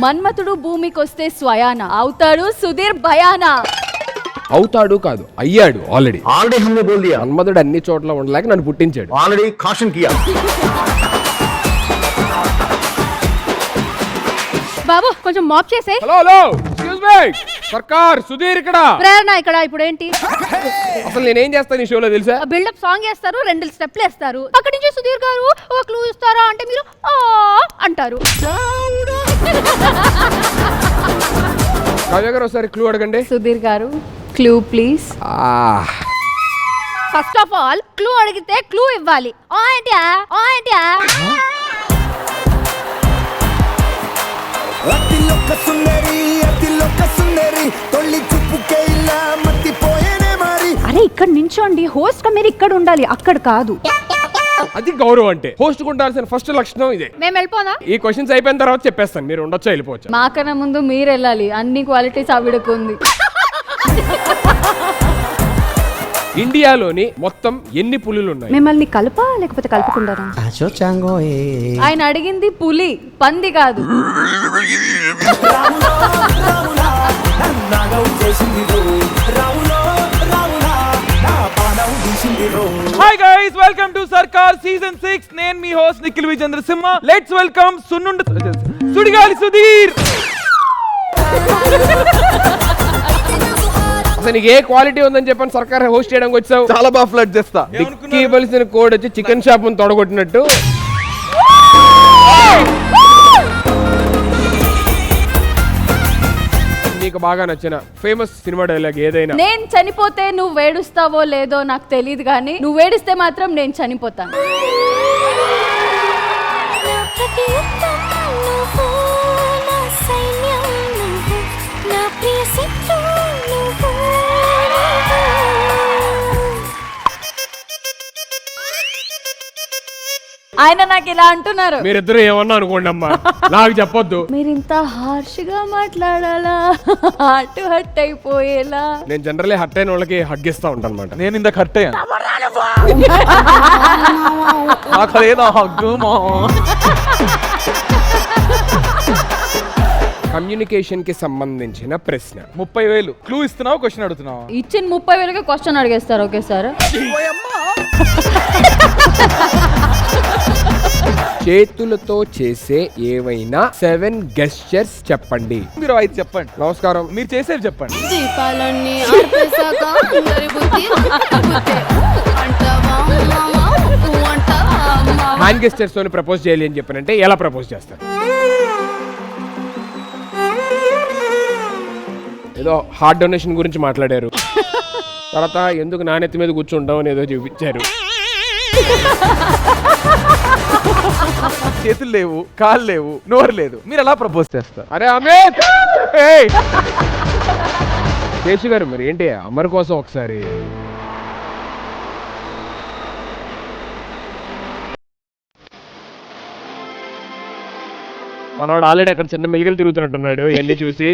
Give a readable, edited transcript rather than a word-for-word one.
మన్మథుడు భూమికొస్తే స్వయాన అవుతాడు సుధీర్ భయానా. అవుతాడు కాదు, అయ్యాడు ఆల్రెడీ. हमने बोल दिया. మన్మధుడు అన్ని చోట్ల ఉండలేక నన్ను పుట్టించాడు. ऑलरेडी caution किया. బాబు కొంచెం మాప్ చేసే. హలో హలో, ఎక్స్క్యూజ్ మీ, సర్కార్ సుధీర్ ఇక్కడ. ప్రేరణ ఇక్కడ. ఇప్పుడు ఏంటి అసలు నేనేం చేస్తాను ఈ షోలో తెలుసా? బిల్డప్ సాంగ్ వేస్తారు, 2 స్టెప్లు వేస్తారు, అక్కడి నుంచి సుధీర్ గారు ఒక క్లూ ఇస్తారా అంటే మీరు ఆ అంటారు. కావ్య గారు ఒకసారి క్లూ అడగండి. సుధీర్ గారు clue please. First of all clue అడిగితే క్లూ ఇవ్వాలి. ఆ ఏంటియా ఆ ఏంటియా అతిలోక సుందరి తొల్లి చూపుకే ఇలా మత్తిపోయేనే మరి. అరే ఇక్కడ నించోండి, హోస్ట్ గా మీరు ఇక్కడ ఉండాలి, అక్కడ కాదు. అది గౌరవం అంటే. హోస్ట్ ఉండాల్సిన ఫస్ట్ లక్షణం ఇదే. మేము వెళ్ళిపోదా? ఈ క్వశ్చన్స్ అయిపోయిన తర్వాత చెప్పేస్తాను, మీరు ఉండొచ్చా వెళ్ళిపోవచ్చు. మాకన్నా ముందు మీరు వెళ్ళాలి, అన్ని క్వాలిటీస్ ఆవిడకు ఉంది. ఇండియాలోని మొత్తం ఎన్ని పులులు ఉన్నాయి? మిమ్మల్ని కలపా లేకపోతే కలుపుకుంటారా? ఆయన అడిగింది పులి, పంది కాదు. Hi guys, welcome to Sarkar season 6. నేను మీ host Nikhil Vijendra Simha. Let's welcome Sudigali Sudheer. అసలు నీకు ఏ క్వాలిటీ ఉందని చెప్పని సర్కార్ హోస్ట్ చేయడానికి వచ్చావు? చాలా బాగా ఫ్లడ్ చేస్తా. డిక్కీ ఇవ్వాల్సిన కోడ్ వచ్చి చికెన్ షాప్ ముందు తొడగొట్టినట్టు. నీకు బాగా నచ్చిన ఫేమస్ సినిమా డైలాగ్ ఏదైనా? నేను చనిపోతే నువ్వు వేడుస్తావో లేదో నాకు తెలియదు, కానీ నువ్వు వేడిస్తే మాత్రం నేను చనిపోతాను. ఆయన నాకు ఇలా అంటున్నారు. మీరిద్దరు ఏమన్నా అనుకోండి అమ్మా, నాకు చెప్పొద్దు. మీరు ఇంత హార్ష్ గా మాట్లాడాలా, హార్ట్ హట్ అయిపోయేలా. నేను జనరల్లీ హట్ అయిన వాళ్ళకి హగ్గిస్తా ఉంటాను అనమాట. నేను ఇందాక హర్ట్ అయ్యాను. కమ్యూనికేషన్ కి సంబంధించిన ప్రశ్న. 30,000 క్లూ ఇస్తున్నావు, క్వశ్చన్ అడుగుతున్నావు. ఇచ్చిన 30,000కి క్వశ్చన్ అడిగేస్తారు ఒకేసారి. చేతులతో చేసే ఏవైనా 7 గెస్చర్స్ చెప్పండి. మీరు 5 చెప్పండి. నమస్కారం. మీరు చేసేవి చెప్పండి. దీపాలన్నీ ఆర్పేశాక అందరి బుద్ధి అంటావా మామా అంటావా మామా. హ్యాండ్ గెస్చర్స్ తోని ప్రపోజ్ చేయాలి అని చెప్పానంటే ఎలా ప్రపోజ్ చేస్తారు? ఏదో హార్ట్ డొనేషన్ గురించి మాట్లాడారు, తర్వాత ఎందుకు నాణ్యత మీద కూర్చుంటాం అని ఏదో చూపించారు. చేతులు లేవు, కాళ్ళు లేవు, నోరు లేదు, మీరు ఎలా ప్రపోజ్ చేస్తారు? అరే అమిత్, ఏయ్! శేషు గారు మరి ఏంటి అమర్ కోసం ఒకసారి. మనవాడు ఆల్రెడీ అక్కడ చిన్న మెలికలు తిరుగుతున్నట్టున్నాడు ఇవన్నీ చూసి.